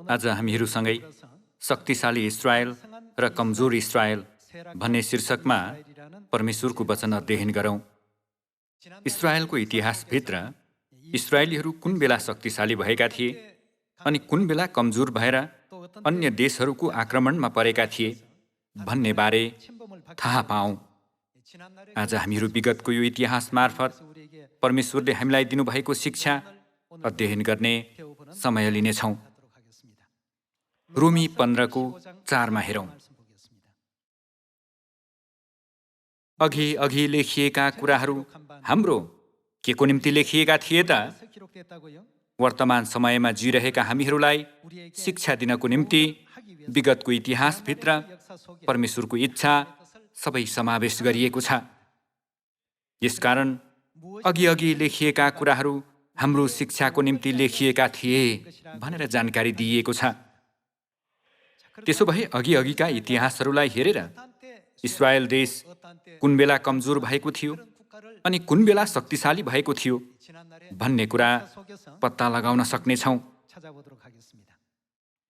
आज हामीहरूसँगै शक्तिशाली इस्रायल र कमजोर इस्रायल भन्ने शीर्षकमा परमेश्वरको वचन अध्ययन गरौँ। इस्रायलको इतिहासभित्र इस्रायलीहरू कुन बेला शक्तिशाली भएका थिए अनि कुन बेला कमजोर भएर अन्य देशहरूको आक्रमणमा परेका थिए भन्ने बारे थाहा पाऊँ। आज हामीहरू विगतको यो इतिहास मार्फत परमेश्वरले हामीलाई दिनुभएको शिक्षा अध्ययन गर्ने समय लिनेछौँ। रोमी 15:4 हेरौँ। अघि लेखिएका कुराहरू हाम्रो के को निम्ति लेखिएका थिए त? वर्तमान समयमा जिरहेका हामीहरूलाई शिक्षा दिनको निम्ति विगतको इतिहासभित्र परमेश्वरको इच्छा सबै समावेश गरिएको छ। यसकारण अघि लेखिएका कुराहरू हाम्रो शिक्षाको निम्ति लेखिएका थिए भनेर जानकारी दिइएको छ। त्यसो भए अघिका इतिहासहरूलाई हेरेर इस्रायल देश कुन बेला कमजोर भएको थियो अनि कुन बेला शक्तिशाली भएको थियो भन्ने कुरा पत्ता लगाउन सक्नेछौँ।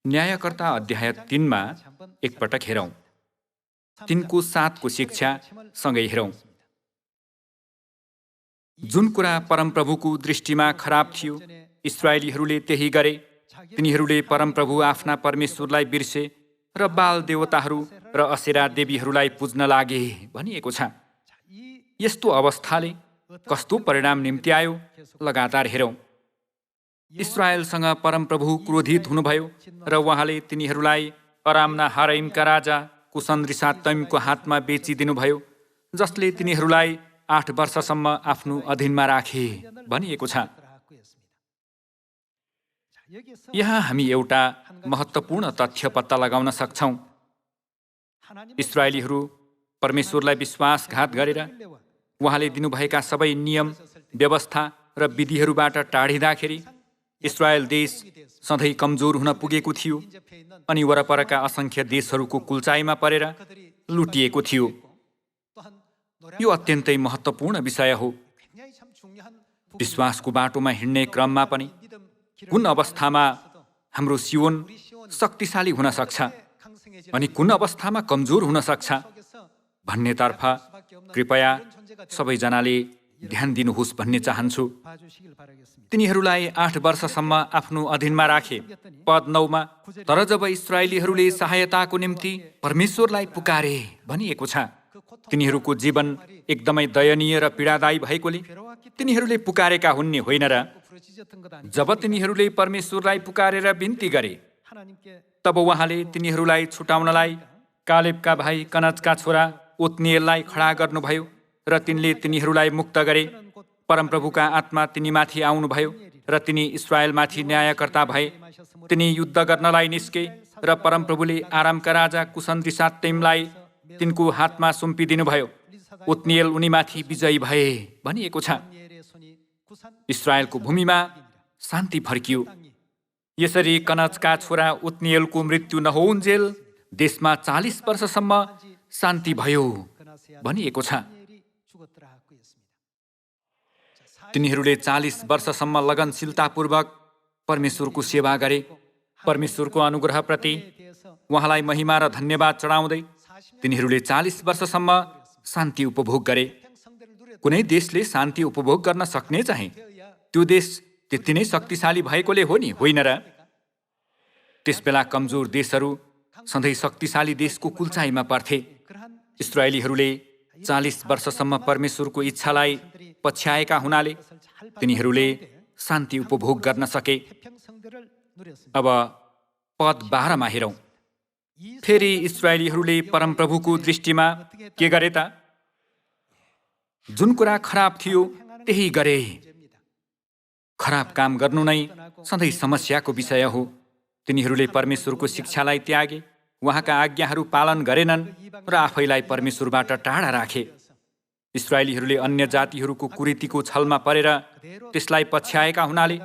न्यायकर्ता अध्याय 3मा एकपटक हेरौँ। 3:7 शिक्षा सँगै हेरौँ। जुन कुरा परमप्रभुको दृष्टिमा खराब थियो इस्रायलीहरूले त्यही गरे। तिनीहरूले परमप्रभु आफ्ना परमेश्वरलाई बिर्से र बाल देवताहरू र असेरा देवीहरूलाई पुज्न लागे भनिएको छ। यस्तो अवस्थाले कस्तो परिणाम निम्ति आयो लगातार हेरौँ। इस्रायलसँग परमप्रभु क्रोधित हुनुभयो र उहाँले तिनीहरूलाई अरामना हाराइमका राजा कुसनरिसातैमको हातमा बेचिदिनुभयो, जसले तिनीहरूलाई 8 वर्षसम्म आफ्नो अधीनमा राखे भनिएको छ। यहाँ हामी एउटा महत्त्वपूर्ण तथ्य पत्ता लगाउन सक्छौँ। इस्रायलीहरू परमेश्वरलाई विश्वासघात गरेर उहाँले दिनुभएका सबै नियम, व्यवस्था र विधिहरूबाट टाढिँदाखेरि इस्रायल देश सधैँ कमजोर हुन पुगेको थियो अनि वरपरका असङ्ख्य देशहरूको कुल्चाइमा परेर लुटिएको थियो। यो अत्यन्तै महत्त्वपूर्ण विषय हो। विश्वासको बाटोमा हिँड्ने क्रममा पनि कुन अवस्थामा हाम्रो सियोन शक्तिशाली हुन सक्छ अनि कुन अवस्थामा कमजोर हुन सक्छ भन्नेतर्फ कृपया सबैजनाले ध्यान दिनुहोस् भन्ने चाहन्छु। तिनीहरूलाई 8 वर्षसम्म आफ्नो अधीनमा राखे। पद 9मा तर जब इस्रायलीहरूले सहायताको निम्ति परमेश्वरलाई पुकारे भनिएको छ। तिनीहरूको जीवन एकदमै दयनीय र पीडादायी भएकोले तिनीहरूले पुकारेका हुन्ने होइन र जब तिनीहरूले परमेश्वरलाई पुकारेर बिन्ती गरे तब उहाँले तिनीहरूलाई छुटाउनलाई कालेबका भाइ कनजका छोरा ओत्निएललाई खडा गर्नुभयो र तिनले तिनीहरूलाई मुक्त गरे। परमप्रभुका आत्मा तिनीमाथि आउनुभयो र तिनी इस्रायलमाथि न्यायकर्ता भए। तिनी युद्ध गर्नलाई निस्के र परमप्रभुले आरामका राजा कुसनरिसातैमलाई तिनको हातमा सुम्पिदिनुभयो। ओत्निएल उनीमाथि विजयी भए भनिएको छ। इस्रायलको भूमिमा शान्ति फर्कियो। यसरी कनजका छोरा ओत्निएलको मृत्यु नहोउन्जेल देशमा 40 वर्षसम्म शान्ति भयो भनिएको छ। तिनीहरूले 40 वर्षसम्म लगनशीलतापूर्वक परमेश्वरको सेवा गरे। परमेश्वरको अनुग्रहप्रति उहाँलाई महिमा र धन्यवाद चढाउँदै तिनीहरूले 40 वर्षसम्म शान्ति उपभोग गरे। कुनै देशले शान्ति उपभोग गर्न सक्ने चाहिँ त्यो देश त्यति नै शक्तिशाली भएकोले हो नि, होइन र? त्यसबेला कमजोर देशहरू सधैँ शक्तिशाली देशको कुल्चाइमा पर्थे। इस्रायलीहरूले 40 वर्षसम्म परमेश्वरको इच्छालाई पछ्याएका हुनाले तिनीहरूले शान्ति उपभोग गर्न सके। अब पद 12मा हेरौँ। फेरि इस्रायलीहरूले परमप्रभुको दृष्टिमा के गरे त? जुन कुरा खराब थियो त्यही गरे। खराब काम गर्नु नै सधैँ समस्याको विषय हो। तिनीहरूले परमेश्वरको शिक्षालाई त्यागे, उहाँका आज्ञाहरू पालन गरेनन् र आफैलाई परमेश्वरबाट टाढा राखे। इस्रायलीहरूले अन्य जातिहरूको कुरीतिको छलमा परेर त्यसलाई पछ्याएका हुनाले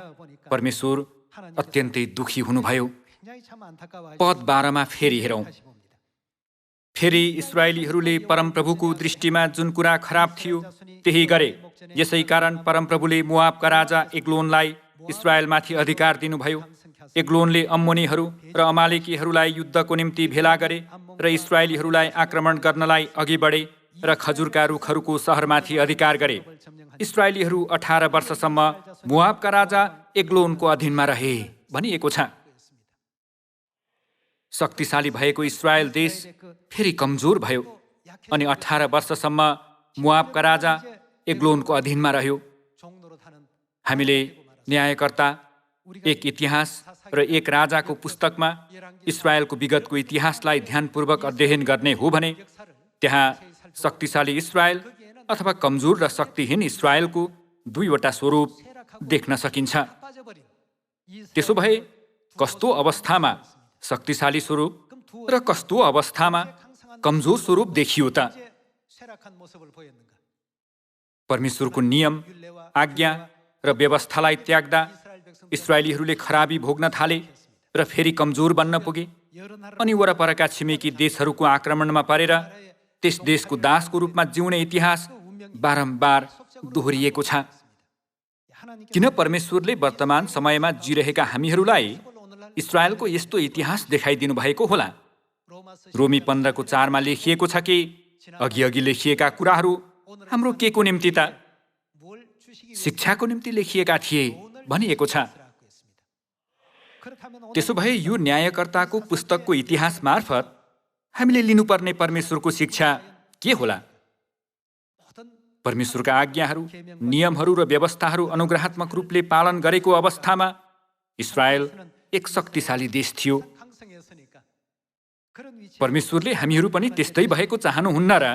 परमेश्वर अत्यन्तै दुखी हुनुभयो। पद 12मा फेरि हेरौँ। फेरि इस्रायलीहरूले परमप्रभुको दृष्टिमा जुन कुरा खराब थियो त्यही गरे। यसै कारण परमप्रभुले मोआबका राजा एग्लोनलाई इस्रायलमाथि अधिकार दिनुभयो एग्लोनले अम्मोनीहरू र अमालेकीहरूलाई युद्धको निम्ति भेला गरे र इस्राएलीहरूलाई आक्रमण गर्नलाई अघि बढे र खजुरका रुखहरूको सहरमाथि अधिकार गरे। इस्राएलीहरू 18 वर्षसम्म मोआबका राजा एग्लोनको अधीनमा रहे भनिएको छ। शक्तिशाली भएको इस्राएल देश फेरि कमजोर भयो अनि 18 वर्षसम्म मोआबका राजा एग्लोनको अधीनमा रह्यो। हामीले न्यायकर्ता, एक इतिहास र एक राजाको पुस्तकमा इस्राएलको विगतको इतिहासलाई ध्यानपूर्वक अध्ययन गर्ने हो भने त्यहाँ शक्तिशाली इस्राएल अथवा कमजोर र शक्तिहीन इस्राएलको दुईवटा स्वरूप देख्न सकिन्छ। त्यसो भए कस्तो अवस्थामा शक्तिशाली स्वरूप र कस्तो अवस्थामा कमजोर स्वरूप देखियो त? परमेश्वरको नियम, आज्ञा र व्यवस्थालाई त्याग्दा इस्राएलीहरूले खराबी भोग्न थाले र फेरि कमजोर बन्न पुगे अनि वरपरका छिमेकी देशहरूको आक्रमणमा परेर त्यस देशको दासको रूपमा जिउने इतिहास बारम्बार दोहोरिएको छ। किन परमेश्वरले वर्तमान समयमा जिरहेका हामीहरूलाई इस्राएलको यस्तो इतिहास देखाइदिनु भएको होला? रोमी 15:4 लेखिएको छ कि अघि लेखिएका कुराहरू हाम्रो के को निम्ति त? शिक्षाको निम्ति लेखिएका थिए भनिएको छ। त्यसो भए यो न्यायकर्ताको पुस्तकको इतिहास मार्फत हामीले लिनुपर्ने परमेश्वरको शिक्षा के होला? परमेश्वरका आज्ञाहरू, नियमहरू र व्यवस्थाहरू अनुग्रहात्मक रूपले पालन गरेको अवस्थामा इस्राएल एक शक्तिशाली देश थियो। परमेश्वरले हामीहरू पनि त्यस्तै भएको चाहनुहुन्न र?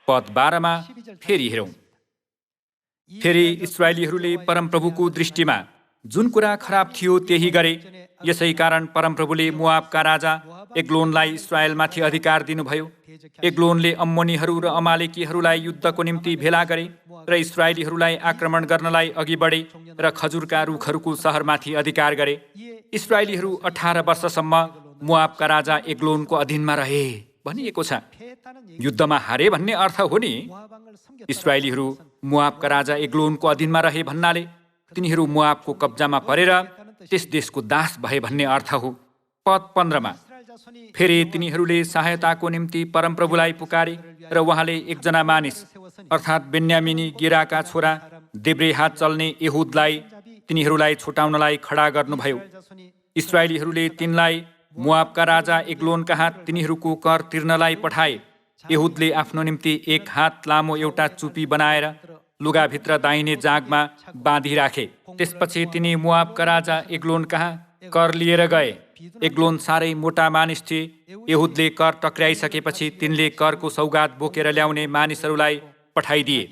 पद 12 फेरि हेरौँ। फेरि इस्राएलीहरूले परमप्रभुको दृष्टिमा जुन कुरा खराब थियो त्यही गरे। यसै कारण परमप्रभुले मोआबका राजा एग्लोनलाई इस्राएलमाथि अधिकार दिनुभयो। एग्लोनले अम्मोनीहरू र अमालेकीहरूलाई युद्धको निम्ति भेला गरे र इस्राएलीहरूलाई आक्रमण गर्नलाई अघि बढे र खजुरका रुखहरूको सहरमाथि अधिकार गरे। इस्राएलीहरू 18 वर्षसम्म मोआबका राजा एग्लोनको अधीनमा रहे भनिएको छ। युद्धमा हारे भन्ने अर्थ हो नि। इस्राएलीहरू मोआबका राजा एग्लोनको अधीनमा रहे भन्नाले तिनीहरू मोआबको कब्जामा परेर त्यस देशको दास भए भन्ने अर्थ हो। पद 15 फेरि तिनीहरूले सहायताको निम्ति परमप्रभुलाई पुकारे र उहाँले एकजना मानिस अर्थात् बेन्यामिनी गेराका छोरा देब्रे हात चल्ने एहुदलाई तिनीहरूलाई छुटाउनलाई खडा गर्नुभयो। इस्राएलीहरूले तिनलाई मोआबका राजा एग्लोन कहाँ तिनीहरूको कर तिर्नलाई पठाए। एहुदले आफ्नो निम्ति एक हात लामो एउटा चुपी बनाएर लुगाभित्र दाहिने जाँघमा बाँधिराखे। त्यसपछि तिनी मोआबका राजा एग्लोन कहाँ कर लिएर गए। एग्लोन साह्रै मोटा मानिस थिए। एहुदले कर टक्राइसकेपछि तिनले करको सौगात बोकेर ल्याउने मानिसहरूलाई पठाइदिए।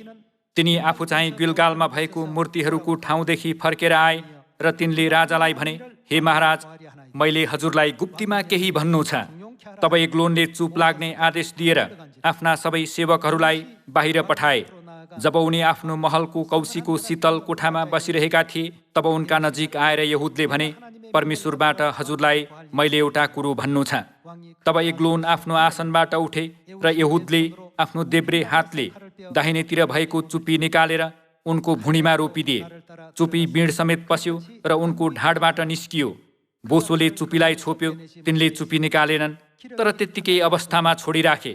तिनी आफू चाहिँ गिलगालमा भएको मूर्तिहरूको ठाउँदेखि फर्केर आए र तिनले राजालाई भने, हे महाराज, मैले हजुरलाई गुप्तीमा केही भन्नु छ। तब एग्लोनले चुप लाग्ने आदेश दिएर आफ्ना सबै सेवकहरूलाई बाहिर पठाए। जब उनी आफ्नो महलको कौसीको शीतल कोठामा बसिरहेका थिए तब उनका नजिक आएर यहुदले भने, परमेश्वरबाट हजुरलाई मैले एउटा कुरो भन्नु छ। तब एग्लोन आफ्नो आसनबाट उठे र यहुदले आफ्नो देब्रे हातले दाहिनेतिर भएको चुपी निकालेर उनको भुँडीमा रोपिदिए। चुपी बिँड समेत पस्यो र उनको ढाडबाट निस्कियो। बोसोले चुपीलाई छोप्यो। तिनले चुपी निकालेनन् तर त्यत्तिकै अवस्थामा छोडिराखे।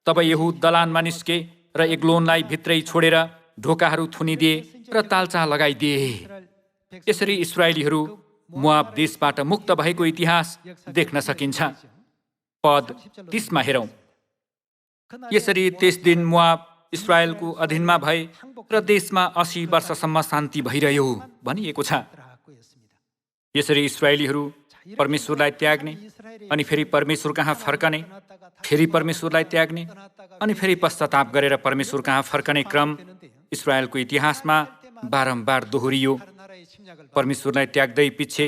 तब यहुद दलानमा निस्के र एग्लोनलाई भित्रै छोडेर ढोकाहरू थुनिदिए र तालचा लगाइदिए। यसरी इस्राएलीहरू मोआब देशबाट मुक्त भएको इतिहास देख्न सकिन्छ। पद 30 हेरौँ। यसरी त्यस दिन मोआब इस्राएलको अधीनमा भए र देशमा 80 वर्षसम्म शान्ति भइरह्यो भनिएको छ। यसरी इस्राएलीहरू परमेश्वरलाई त्याग्ने अनि फेरि परमेश्वर कहाँ फर्कने, फेरि परमेश्वरलाई त्याग्ने अनि फेरि पश्चाताप गरेर परमेश्वर कहाँ फर्कने क्रम इस्राएलको इतिहासमा बारम्बार दोहोरियो। परमेश्वरलाई त्याग्दै पछि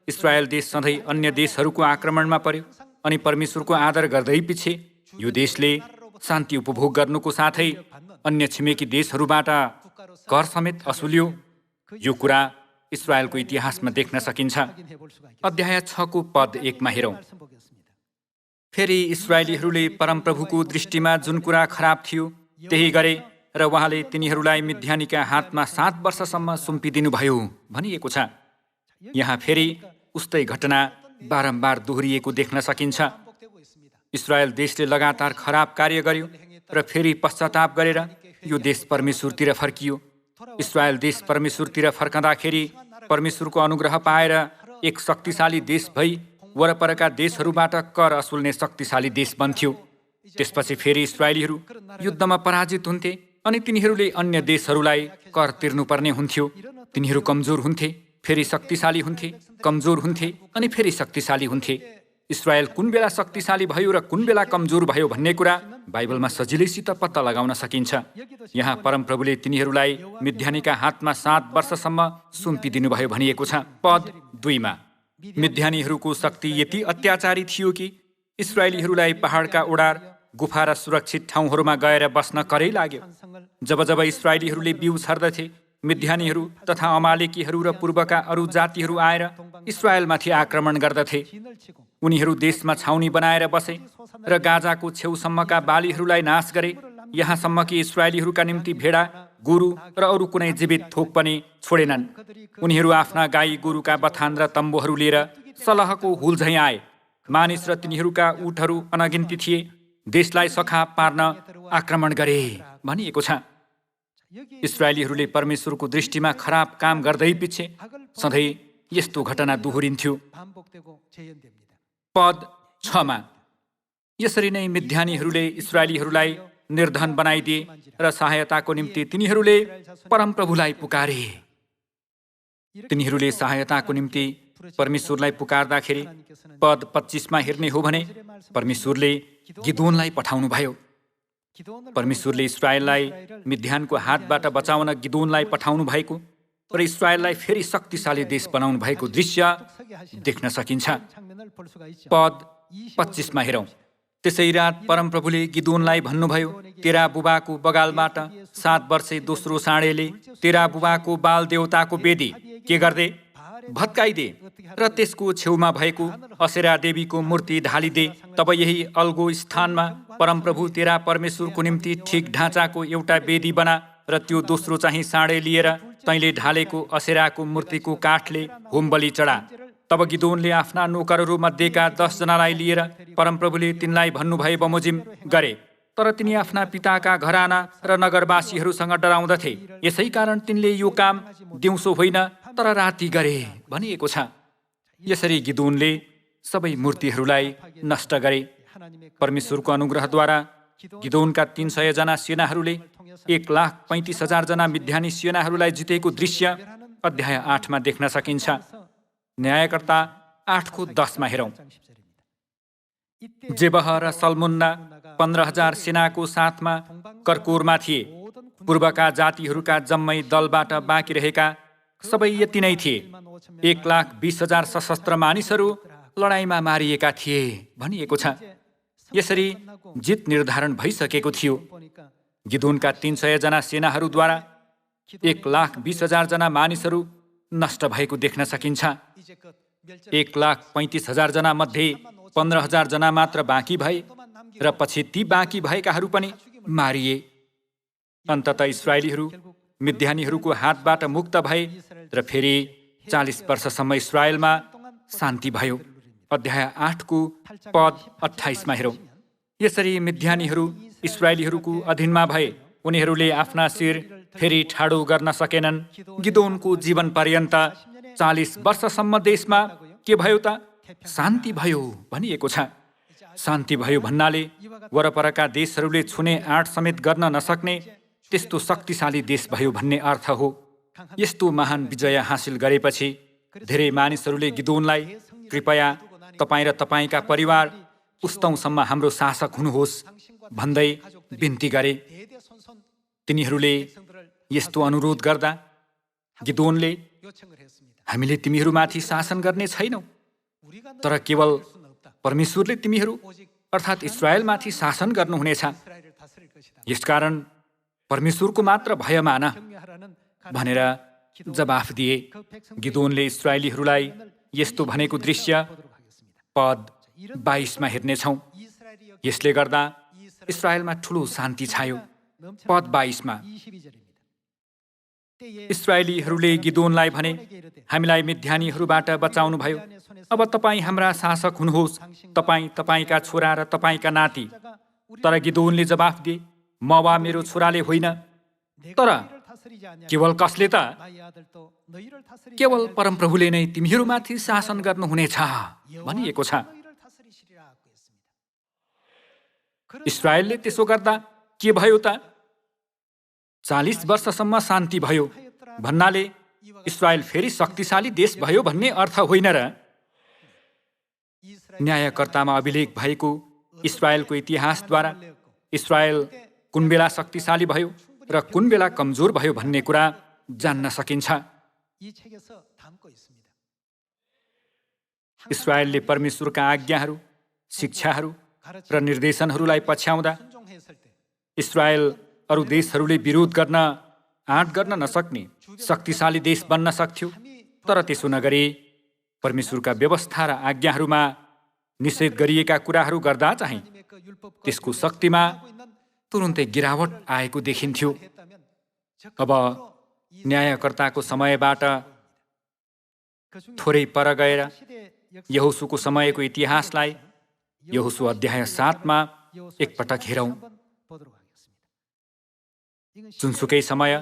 इस्राएल देश सधैँ अन्य देशहरूको आक्रमणमा पर्यो अनि परमेश्वरको आदर गर्दै पछि यो देशले शान्ति उपभोग गर्नुको साथै अन्य छिमेकी देशहरूबाट कर समेत असुल्यो। यो कुरा इस्राएलको इतिहासमा देख्न सकिन्छ। अध्याय 6 पद 1 हेरौँ। फेरि इस्राएलीहरूले परमप्रभुको दृष्टिमा जुन कुरा खराब थियो त्यही गरे र उहाँले तिनीहरूलाई मिद्यानीका हातमा 7 वर्षसम्म सुम्पिदिनु भयो भनिएको छ। यहाँ फेरि उस्तै घटना बारम्बार दोहोरिएको देख्न सकिन्छ। इस्रायल देशले लगातार खराब कार्य गर्यो र फेरि पश्चाताप गरेर यो देश परमेश्वरतिर फर्कियो। इस्रायल देश परमेश्वरतिर फर्कँदाखेरि परमेश्वरको अनुग्रह पाएर एक शक्तिशाली देश भई वरपरका देशहरूबाट कर असुल्ने शक्तिशाली देश बन्थ्यो। त्यसपछि फेरि इस्राएलीहरू युद्धमा पराजित हुन्थे अनि तिनीहरूले अन्य देशहरूलाई कर तिर्नुपर्ने हुन्थ्यो। तिनीहरू कमजोर हुन्थे, फेरि शक्तिशाली हुन्थे, कमजोर हुन्थे अनि फेरि शक्तिशाली हुन्थे। इस्रायल कुन बेला शक्तिशाली भयो र कुन बेला कमजोर भयो भन्ने कुरा बाइबलमा सजिलैसित पत्ता लगाउन सकिन्छ। यहाँ परमप्रभुले तिनीहरूलाई मिद्यानीका हातमा 7 वर्षसम्म सुम्पिदिनुभयो भनिएको छ। पद 2 मा मिद्यानीहरूको शक्ति यति अत्याचारी थियो कि इस्राएलीहरूलाई पहाडका ओडार, गुफा र सुरक्षित ठाउँहरूमा गएर बस्न करै लाग्यो। जब जब इस्राएलीहरूले बिउ छर्दथे, मिद्यानीहरू तथा अमालेकीहरू र पूर्वका अरू जातिहरू आएर इस्राएलमाथि आक्रमण गर्दथे। उनीहरू देशमा छाउनी बनाएर बसे र गाजाको छेउसम्मका बालीहरूलाई नाश गरे, यहाँसम्म कि इस्राएलीहरूका निम्ति भेडा, गोरु र अरू कुनै जीवित थोक पनि छोडेनन्। उनीहरू आफ्ना गाई गोरुका बथान र तम्बुहरू लिएर सलहको हुलझैँ आए। मानिस र तिनीहरूका उठहरू अनगिन्ती थिए। देशलाई सखा पार्न आक्रमण गरे भनिएको छ। इस्राएलीहरूले परमेश्वरको दृष्टिमा खराब काम गर्दै पछि सधैँ यस्तो घटना दोहोरिन्थ्यो। पद 6 मा यसरी नै मिद्यानीहरूले इस्राएलीहरूलाई निर्धन बनाइदिए र सहायताको निम्ति तिनीहरूले परमप्रभुलाई पुकारे। तिनीहरूले सहायताको निम्ति परमेश्वरलाई पुकार्दाखेरि पद 25 मा हेर्ने हो भने परमेश्वरले गिदोनलाई पठाउनुभयो। परमेश्वरले इस्राएललाई मिद्यानको हातबाट बचाउन गिदोनलाई पठाउनु भएको र इस्राएललाई फेरि शक्तिशाली देश बनाउनु भएको दृश्य देख्न सकिन्छ। पद 25 मा हेरौँ। त्यसै रात परमप्रभुले गिदोनलाई भन्नुभयो, तेरा बुबाको बगालबाट 7 वर्षे दोस्रो साँडेले तेरा बुबाको बाल देवताको वेदी के गर्दे? भत्काइदे र त्यसको छेउमा भएको असेरा देवीको मूर्ति ढालिदे। तब यही अल्गो स्थानमा परमप्रभु तेरा परमेश्वरको निम्ति ठिक ढाँचाको एउटा वेदी बना र त्यो दोस्रो चाहिँ साँडे लिएर तैँले ढालेको असेराको मूर्तिको काठले होम बलि चढा। तब गिदोनले आफ्ना नोकरहरू मध्येका 10 जनालाई लिएर परमप्रभुले तिनलाई भन्नुभए बमोजिम गरे, तर तिनी आफ्ना पिताका घराना र नगरवासीहरूसँग डराउँदथे। यसै कारण तिनले यो काम दिउँसो होइन तर राति गरे भनिएको छ। यसरी गिदोनले सबै मूर्तिहरूलाई नष्ट गरे। परमेश्वरको अनुग्रहद्वारा गिदोनका 300 जना सेनाहरूले 1,35,000 जना मिद्यानी सेनाहरूलाई जितेको दृश्य अध्याय 8 मा देख्न सकिन्छ। न्यायकर्ता 8:10 मा हेरौँ। जेबह र सल्मुन्ना 15,000 सेनाको साथमा कर्कोरमा थिए। पूर्वका जातिहरूका जम्मै दलबाट बाँकी रहेका सबै यति नै थिए। 1,20,000 सशस्त्र मानिसहरू लडाईँमा मारिएका थिए भनिएको छ। यसरी जित निर्धारण भइसकेको थियो। गिदोनका 300 जना सेनाहरूद्वारा 1,20,000 जना मानिसहरू नष्ट भएको देख्न सकिन्छ। 1,35,000 जना मध्ये 15,000 जना मात्र बाँकी भए र पछि ती बाँकी भएकाहरू पनि मारिए। अन्ततः इस्राएलीहरू मिद्यानीहरूको हातबाट मुक्त भए र फेरि 40 वर्षसम्म इस्राएलमा शान्ति भयो। अध्याय 8 पद 28 मा हेरौँ। यसरी मिद्यानीहरू इस्राएलीहरूको अधीनमा भए। उनीहरूले आफ्ना शिर फेरि ठाडो गर्न सकेनन्। गिदोनको जीवन पर्यन्त 40 वर्षसम्म देशमा के भयो त? शान्ति भयो भनिएको छ। शान्ति भयो भन्नाले वरपरका देशहरूले छुने आँट समेत गर्न नसक्ने त्यस्तो शक्तिशाली देश भयो भन्ने अर्थ हो। यस्तो महान विजय हासिल गरेपछि धेरै मानिसहरूले गिदोनलाई कृपया तपाईँ र तपाईँका परिवार उस्तौँसम्म हाम्रो शासक हुनुहोस् भन्दै बिन्ती गरे। तिनीहरूले यस्तो अनुरोध गर्दा गिदोनले हामीले तिमीहरूमाथि शासन गर्ने छैनौँ, तर केवल परमेश्वरले तिमीहरू अर्थात् इस्राएलमाथि शासन गर्नुहुनेछ। यसकारण परमेश्वरको मात्र भय मान भनेर जवाफ दिए। गिदोनले इस्राएलीहरूलाई यस्तो भनेको दृश्य पद 22 मा हेर्नेछौँ। यसले गर्दा इस्राएलमा ठुलो शान्ति छायो। पद 22 मा इस्राएलीहरूले गिदोनलाई भने, हामीलाई मिद्यानीहरूबाट बचाउनुभयो। अब तपाईँ हाम्रा शासक हुनुहोस्, तपाईँ, का छोरा र तपाईँका नाति। तर गिदोनले जवाफ दिए, म वा मेरो छोराले होइन, तर केवल कसले त? केवल परमप्रभुले नै तिमीहरूमाथि शासन गर्नुहुनेछ भनिएको छ। इस्राएलले त्यसो गर्दा के भयो त? 40 वर्षसम्म शान्ति भयो भन्नाले इस्राएल फेरि शक्तिशाली देश भयो भन्ने अर्थ होइन र? न्यायकर्तामा अभिलेख भएको इस्राएलको इतिहासद्वारा इस्राएल कुन बेला शक्तिशाली भयो र कुन बेला कमजोर भयो भन्ने कुरा जान्न सकिन्छ। इस्राएलले परमेश्वरका आज्ञाहरू, शिक्षाहरू र निर्देशनहरूलाई पछ्याउँदा इस्राएल अरू देशहरूले विरोध गर्न, आँट गर्न नसक्ने शक्तिशाली देश बन्न सक्थ्यो। तर त्यसो नगरी परमेश्वरका व्यवस्था र आज्ञाहरूमा निषेध गरिएका कुराहरू गर्दा चाहिँ त्यसको शक्तिमा तुरुन्तै गिरावट आएको देखिन्थ्यो। अब न्यायकर्ताको समयबाट थोरै पर गएर यहोशूको समयको इतिहासलाई यहोशू अध्याय 7 मा एकपटक हेरौँ। जुनसुकै समय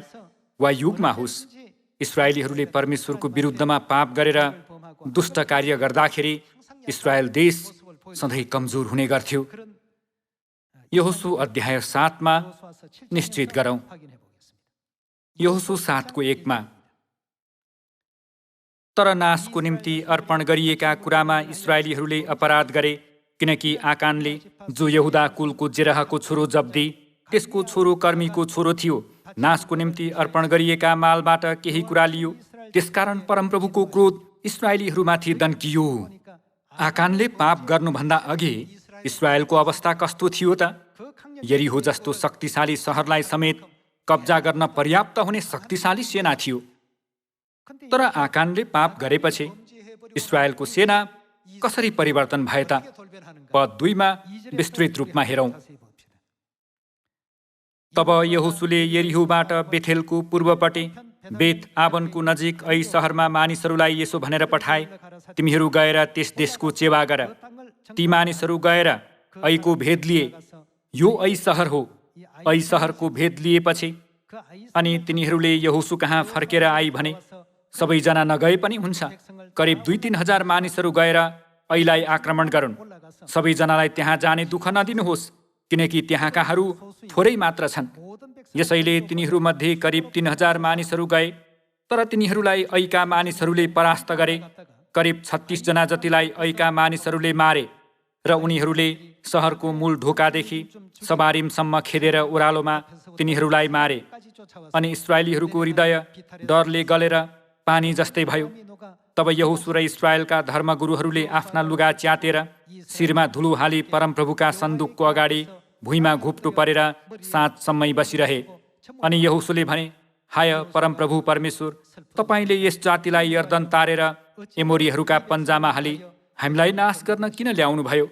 वा युगमा होस्, इस्राएलीहरूले परमेश्वरको विरुद्धमा पाप गरेर दुष्ट कार्य गर्दाखेरि इस्राएल देश सधैँ कमजोर हुने गर्थ्यो। यहोशू अध्याय 7 मा निश्चित गरौँ। यहोशू 7 को 1 मा, तर नाशको निम्ति अर्पण गरिएका कुरामा इस्राएलीहरूले अपराध गरे, किनकि आकानले, जो यहुदा कुलको जेरहको छोरो जब्दी, त्यसको छोरो कर्मीको छोरो थियो, नाशको निम्ति अर्पण गरिएका मालबाट केही कुरा लियो। त्यसकारण परमप्रभुको क्रोध इस्राएलीहरूमाथि दन्कियो। आकानले पाप गर्नुभन्दा अघि इस्राएलको अवस्था कस्तो थियो त? यरीहो जस्तो शक्तिशाली सहरलाई समेत कब्जा गर्न पर्याप्त हुने शक्तिशाली सेना थियो। तर आकानले पाप गरेपछि इस्राएलको सेना कसरी परिवर्तन भए त? पद 2 मा विस्तृत रूपमा हेरौँ। तब यहोशूले यरीहोबाट बेथेलको पूर्वपट्टि बेत आवनको नजिक ऐ सहरमा मानिसहरूलाई यसो भनेर पठाए, तिमीहरू गएर त्यस देशको चेवा गर। ती मानिसहरू गएर ऐको भेद लिए। यो ऐ सहर हो। ऐ सहरको भेद लिएपछि अनि तिनीहरूले यहोशू कहाँ फर्केर आई भने सबैजना नगए पनि हुन्छ। करिब 2-3 हजार मानिसहरू गएर ऐलाई आक्रमण गरून्। सबैजनालाई त्यहाँ जाने दुःख नदिनुहोस्, किनकि त्यहाँकाहरू थोरै मात्र छन्। यसैले तिनीहरूमध्ये करिब 3000 मानिसहरू गए, तर तिनीहरूलाई ऐका मानिसहरूले परास्त गरे। करिब 36 जना जतिलाई ऐका मानिसहरूले मारे र उनीहरूले सहरको मूल ढोकादेखि सबारिमसम्म खेदेर ओह्रालोमा तिनीहरूलाई मारे। अनि इस्राएलीहरूको हृदय डरले गलेर पानी जस्तै भयो। तब यहोशू र इस्राएलका धर्मगुरुहरूले आफ्ना लुगा च्यातेर शिरमा धुलो हाली परमप्रभुका सन्दुकको अगाडि भुइँमा घुप्टो परेर साँझसम्मै बसिरहे। अनि यहोशूले भने, हाय परमप्रभु परमेश्वर, तपाईले यस जातिलाई यर्दन तारेर एमोरीहरूका पन्जामा हाली हामीलाई नाश गर्न किन ल्याउनु भयो?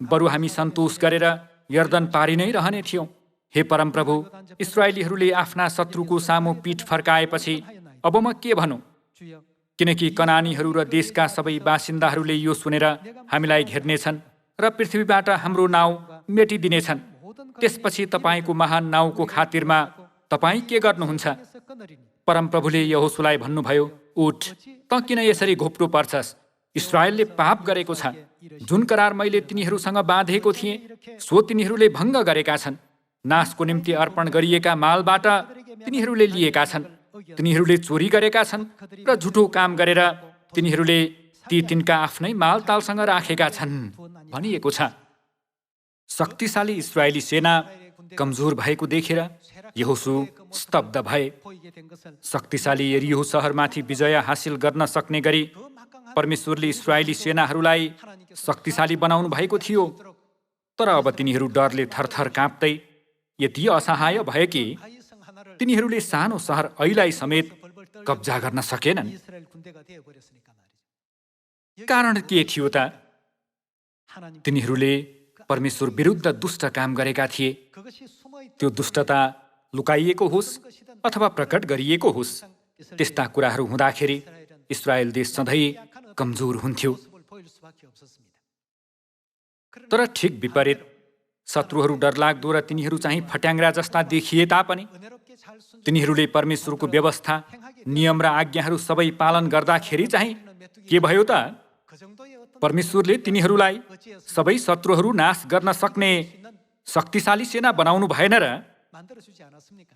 बरु हामी सन्तोष गरेर यर्दन पारी नै रहने थियौँ। हे परमप्रभु, इस्राएलीहरूले आफ्ना शत्रुको सामु पीठ फर्काएपछि अब म के भनौँ? किनकि कनानीहरू र देशका सबै बासिन्दाहरूले यो सुनेर हामीलाई घेर्नेछन् र पृथ्वीबाट हाम्रो नाउँ मेटिदिनेछन्। त्यसपछि तपाईँको महान नाउँको खातिरमा तपाईँ के गर्नुहुन्छ? परमप्रभुले यहोशूलाई भन्नुभयो, उठ, त किन यसरी घोप्टो पर्छस्? इस्राएलले पाप गरेको छ। जुन करार मैले तिनीहरूसँग बाँधेको थिएँ सो तिनीहरूले भङ्ग गरेका छन्। नाशको निम्ति अर्पण गरिएका मालबाट तिनीहरूले लिएका छन्। तिनीहरूले चोरी गरेका छन् र झुटो काम गरेर तिनीहरूले ती तिनका आफ्नै मालतालसँग राखेका छन् भनिएको छ। शक्तिशाली इस्राएली सेना कमजोर भएको देखेर यहोशू स्तब्ध भए। शक्तिशाली यरीहो सहरमाथि विजय हासिल गर्न सक्ने गरी परमेश्वरले इस्राएली सेनाहरूलाई शक्तिशाली बनाउनु भएको थियो। तर अब तिनीहरू डरले थरथर काँप्दै यति असहाय भए कि तिनीहरूले सानो सहर ऐलाई समेत कब्जा गर्न सकेनन्। कारण के थियो त? तिनीहरूले परमेश्वर विरुद्ध दुष्ट काम गरेका थिए। त्यो दुष्टता लुकाइएको होस् अथवा प्रकट गरिएको होस्, त्यस्ता कुराहरू हुँदाखेरि इस्रायल देश सधैँ कमजोर हुन्थ्यो। तर ठिक विपरीत, शत्रुहरू डरलाग्दो र तिनीहरू चाहिँ फट्याङ्ग्रा जस्ता देखिए तापनि तिनीहरूले परमेश्वरको व्यवस्था, नियम र आज्ञाहरू सबै पालन गर्दाखेरि चाहिँ के भयो त? परमेश्वरले तिनीहरूलाई सबै शत्रुहरू नाश गर्न सक्ने शक्तिशाली सेना बनाउनु भएन र?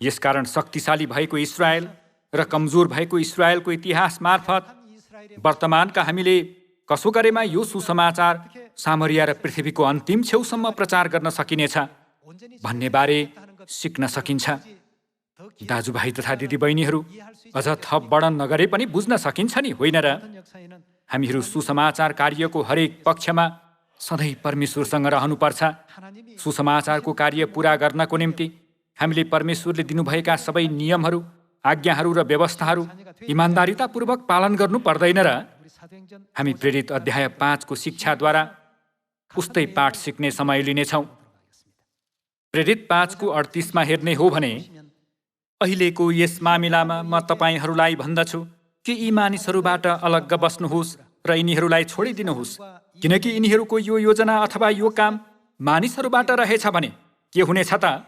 यसकारण शक्तिशाली भएको इस्रायल र कमजोर भएको इस्रायलको इतिहास मार्फत वर्तमानका हामीले कसो गरेमा यो सुसमाचार सामरिया र पृथ्वीको अन्तिम छेउसम्म प्रचार गर्न सकिनेछ भन्ने बारे सिक्न सकिन्छ। दाजुभाइ तथा दिदीबहिनीहरू, अझ थप वर्णन नगरे पनि बुझ्न सकिन्छ नि, होइन र? हामीहरू सुसमाचार कार्यको हरेक पक्षमा सधैँ परमेश्वरसँग रहनुपर्छ। सुसमाचारको कार्य पूरा गर्नको निम्ति हामीले परमेश्वरले दिनुभएका सबै नियमहरू, आज्ञाहरू र व्यवस्थाहरू इमान्दारितापूर्वक पालन गर्नु पर्दैन र? हामी प्रेरित अध्याय 5 को शिक्षाद्वारा उस्तै पाठ सिक्ने समय लिनेछौँ। प्रेरित 5 को 38 हेर्ने हो भने, अहिलेको यस मामिलामा म तपाईहरूलाई भन्दछु कि यी मानिसहरूबाट अलग्ग बस्नुहोस् र यिनीहरूलाई छोडिदिनुहोस्, किनकि यिनीहरूको यो योजना अथवा यो काम मानिसहरूबाट रहेछ भने के हुनेछ त?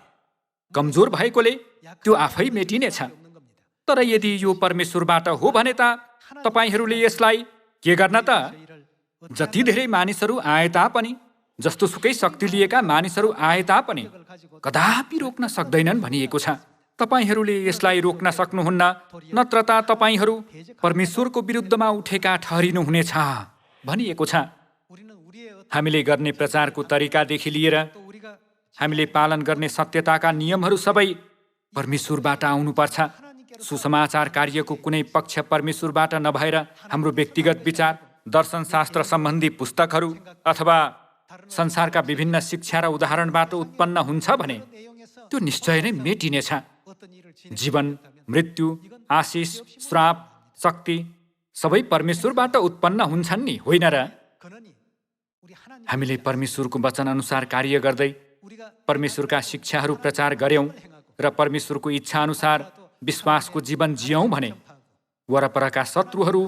कमजोर भएकोले त्यो आफै मेटिनेछ। तर यदि यो परमेश्वरबाट हो भने त तपाईहरूले यसलाई के गर्न त? जति धेरै मानिसहरू आए तापनि, जस्तोसुकै शक्ति लिएका मानिसहरू आए तापनि कदापि रोक्न सक्दैनन् भनिएको छ। तपाईहरूले यसलाई रोक्न सक्नुहुन्न, नत्र त तपाईहरू परमेश्वरको विरुद्धमा उठेका ठहरिनुहुनेछ भनिएको छ। हामीले गर्ने प्रचारको तरिकादेखि लिएर हामीले पालन गर्ने सत्यताका नियमहरू सबै परमेश्वरबाट आउनुपर्छ। सुसमाचार कार्यको कुनै पक्ष परमेश्वरबाट नभएर हाम्रो व्यक्तिगत विचार, दर्शनशास्त्र सम्बन्धी पुस्तकहरू अथवा संसारका विभिन्न शिक्षा र उदाहरणबाट उत्पन्न हुन्छ भने त्यो निश्चय नै मेटिनेछ। जीवन, मृत्यु, आशिष, श्राप, शक्ति सबै परमेश्वरबाट उत्पन्न हुन्छन् नि, होइन र? हामीले परमेश्वरको वचन अनुसार कार्य गर्दै परमेश्वरका शिक्षाहरू प्रचार गर्यौं र परमेश्वरको इच्छा अनुसार विश्वासको जीवन जियौं भने वरपरका शत्रुहरू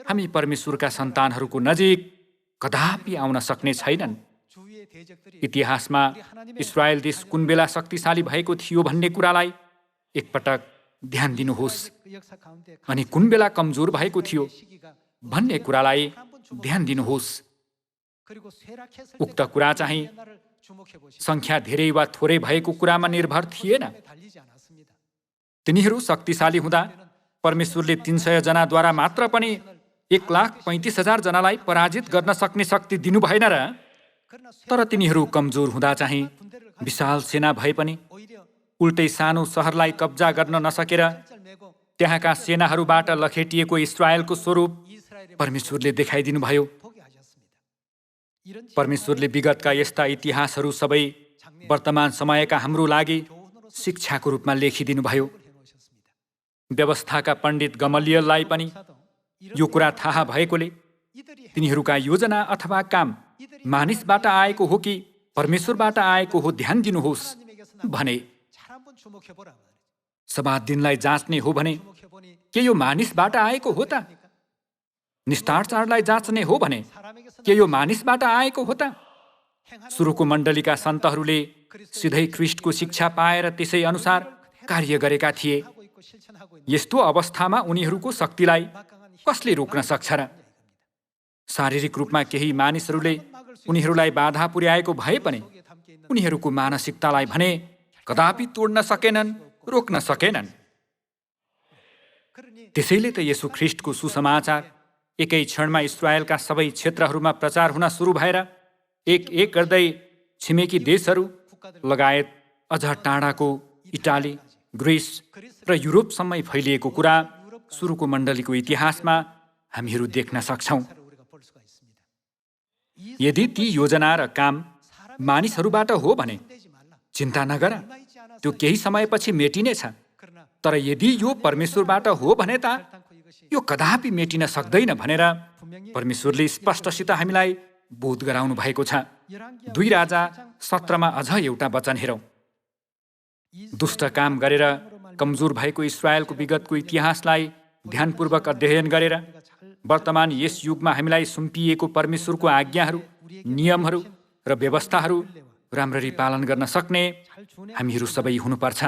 हामी परमेश्वरका सन्तानहरूको नजिक कदापि आउन सक्ने छैनन्। इतिहासमा इस्रायल देश कुन बेला शक्तिशाली भएको थियो भन्ने कुरालाई एकपटक ध्यान दिनुहोस्, अनि कुन बेला कमजोर भएको थियो भन्ने कुरालाई ध्यान दिनुहोस्। उक्त कुरा चाहिँ संख्या धेरै वा थोरै भएको कुरामा निर्भर थिएन। तिनीहरू शक्तिशाली हुँदा परमेश्वरले 300 जनाद्वारा मात्र पनि 1,35,000 जनालाई पराजित गर्न सक्ने शक्ति दिनु भएन र? तर तिनीहरू कमजोर हुँदा चाहिँ विशाल सेना भए पनि उल्टै सानो सहरलाई कब्जा गर्न नसकेर त्यहाँका सेनाहरूबाट लखेटिएको इस्रायलको स्वरूप परमेश्वरले देखाइदिनु भयो। परमेश्वरले विगतका यस्ता इतिहासहरू सबै वर्तमान समयका हाम्रो लागि शिक्षाको रूपमा लेखिदिनु भयो। व्यवस्थाका पण्डित गमलियललाई पनि यो कुरा थाहा भएकोले तिनीहरूका योजना अथवा काम मानिसबाट आएको हो कि परमेश्वरबाट आएको हो ध्यान दिनुहोस् भने। सब्बात दिनलाई जाँच्ने हो भने के यो मानिसबाट आएको हो त? निस्तार चाडलाई जाँच्ने हो भने के यो मानिसबाट आएको हो त? सुरुको मण्डलीका सन्तहरूले सिधै ख्रीष्टको शिक्षा पाएर त्यसै अनुसार कार्य गरेका थिए। यस्तो अवस्थामा उनीहरूको शक्तिलाई कसले रोक्न सक्छ र? शारीरिक रूपमा केही मानिसहरूले उनीहरूलाई बाधा पुर्याएको भए पनि उनीहरूको मानसिकतालाई भने कदापि तोड्न सकेनन्, रोक्न सकेनन्। त्यसैले त येशू ख्रीष्टको सुसमाचार एकै क्षणमा इस्रायलका सबै क्षेत्रहरूमा प्रचार हुन सुरु भएर एक एक गर्दै छिमेकी देशहरू लगायत अझ टाढाको इटाली, ग्रिस र युरोपसम्मै फैलिएको कुरा सुरुको मण्डलीको इतिहासमा हामीहरू देख्न सक्छौँ। यदि ती योजना र काम मानिसहरूबाट हो भने चिन्ता नगर, त्यो केही समयपछि मेटिनेछ। तर यदि यो परमेश्वरबाट हो भने त यो कदापि मेटिन सक्दैन भनेर परमेश्वरले स्पष्टसित हामीलाई बोध गराउनु भएको छ। 2 राजा 17 अझ एउटा वचन हेरौँ। दुष्ट काम गरेर कमजोर भएको इस्रायलको विगतको इतिहासलाई ध्यानपूर्वक अध्ययन गरेर वर्तमान यस युगमा हामीलाई सुम्पिएको परमेश्वरको आज्ञाहरू, नियमहरू र व्यवस्थाहरू राम्ररी पालन गर्न सक्ने हामीहरू सबै हुनुपर्छ।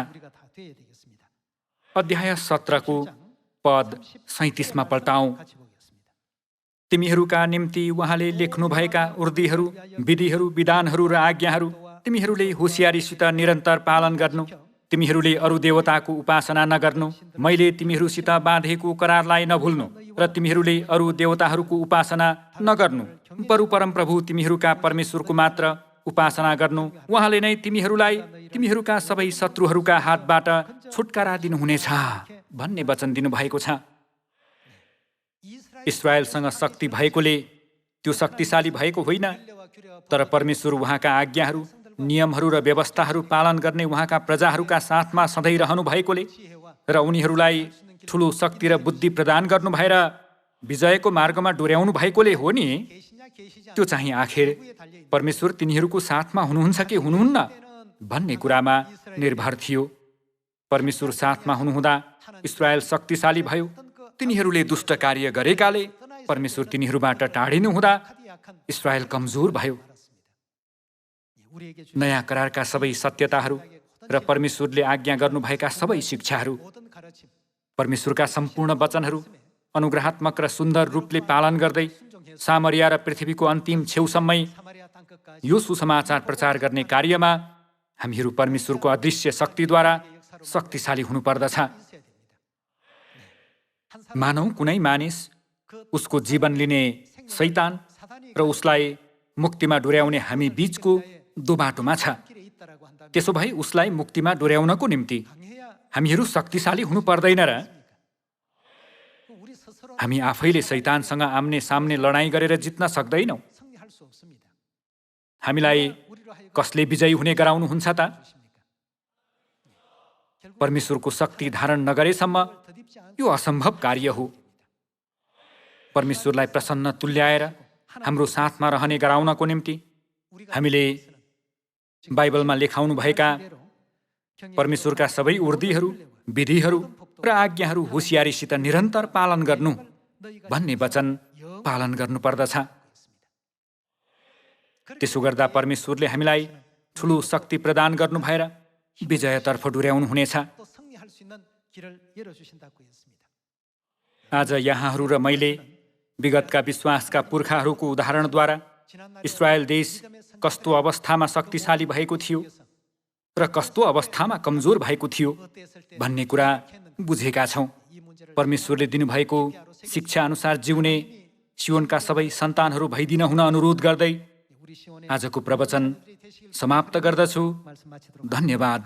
अध्याय 17 को पद 37 मा पल्टाउँ। तिमीहरूका निम्ति उहाँले लेख्नुभएका उर्दीहरू, विधिहरू, विधानहरू र आज्ञाहरू तिमीहरूले होसियारीसित निरन्तर पालन गर्नु। तिमीहरूले अरू देवताको उपासना नगर्नु। मैले तिमीहरूसित बाँधेको करारलाई नभुल्नु र तिमीहरूले अरू देवताहरूको उपासना नगर्नु। बरु परमप्रभु तिमीहरूका परमेश्वरको मात्र उपासना गर्नु। उहाँले नै तिमीहरूलाई तिमीहरूका सबै शत्रुहरूका हातबाट छुटकारा दिनुहुनेछ भन्ने वचन दिनुभएको छ। इस्रायलसँग शक्ति भएकोले त्यो शक्तिशाली भएको होइन, तर परमेश्वर उहाँका आज्ञाहरू, नियमहरू र व्यवस्थाहरू पालन गर्ने उहाँका प्रजाहरूका साथमा सधैँ रहनु भएकोले र उनीहरूलाई ठुलो शक्ति र बुद्धि प्रदान गर्नु भएर विजयको मार्गमा डोर्याउनु भएकोले हो नि। त्यो चाहिँ आखिर परमेश्वर तिनीहरूको साथमा हुनुहुन्छ कि हुनुहुन्न भन्ने कुरामा निर्भर थियो। परमेश्वर साथमा हुनुहुँदा इस्रायल शक्तिशाली भयो। तिनीहरूले दुष्ट कार्य गरेकाले परमेश्वर तिनीहरूबाट टाढिनु हुँदा इस्रायल कमजोर भयो। नयाँ करारका सबै सत्यताहरू र परमेश्वरले आज्ञा गर्नुभएका सबै शिक्षाहरू, परमेश्वरका सम्पूर्ण वचनहरू अनुग्रहात्मक र सुन्दर रूपले पालन गर्दै सामरिया र पृथ्वीको अन्तिम छेउसम्मै यो सुसमाचार प्रचार गर्ने कार्यमा हामीहरू परमेश्वरको अदृश्य शक्तिद्वारा शक्तिशाली हुनुपर्दछ। मानौ कुनै मानिस उसको जीवन लिने शैतान र उसलाई मुक्तिमा डोर्याउने हामी बीचको दोबाटोमा छ। त्यसो भए उसलाई मुक्तिमा डोर्याउनको निम्ति हामीहरू शक्तिशाली हुनु पर्दैन र? हामी आफैले शैतानसँग आम्ने सामने लडाईँ गरेर जित्न सक्दैनौँ। हामीलाई कसले विजयी हुने गराउनुहुन्छ त? परमेश्वरको शक्ति धारण नगरेसम्म यो असम्भव कार्य हो। परमेश्वरलाई प्रसन्न तुल्याएर हाम्रो साथमा रहने गराउनको निम्ति हामीले बाइबलमा लेखाउनु भएका परमेश्वरका सबै उर्दीहरू, विधिहरू र आज्ञाहरू होसियारीसित निरन्तर पालन गर्नु भन्ने वचन पालन गर्नुपर्दछ। त्यसो गर्दा परमेश्वरले हामीलाई ठुलो शक्ति प्रदान गर्नु भएर विजयतर्फ डोर्याउनु हुनेछ। आज यहाँहरू र मैले विगतका विश्वासका पुर्खाहरूको उदाहरणद्वारा इस्रायल देश कस्तो अवस्थामा शक्तिशाली भएको थियो र कस्तो अवस्थामा कमजोर भएको थियो भन्ने कुरा बुझेका छौँ। परमेश्वरले दिनुभएको शिक्षा अनुसार जिउने सियोनका सबै सन्तानहरू भइदिन हुन अनुरोध गर्दै आजको प्रवचन समाप्त गर्दछु। धन्यवाद।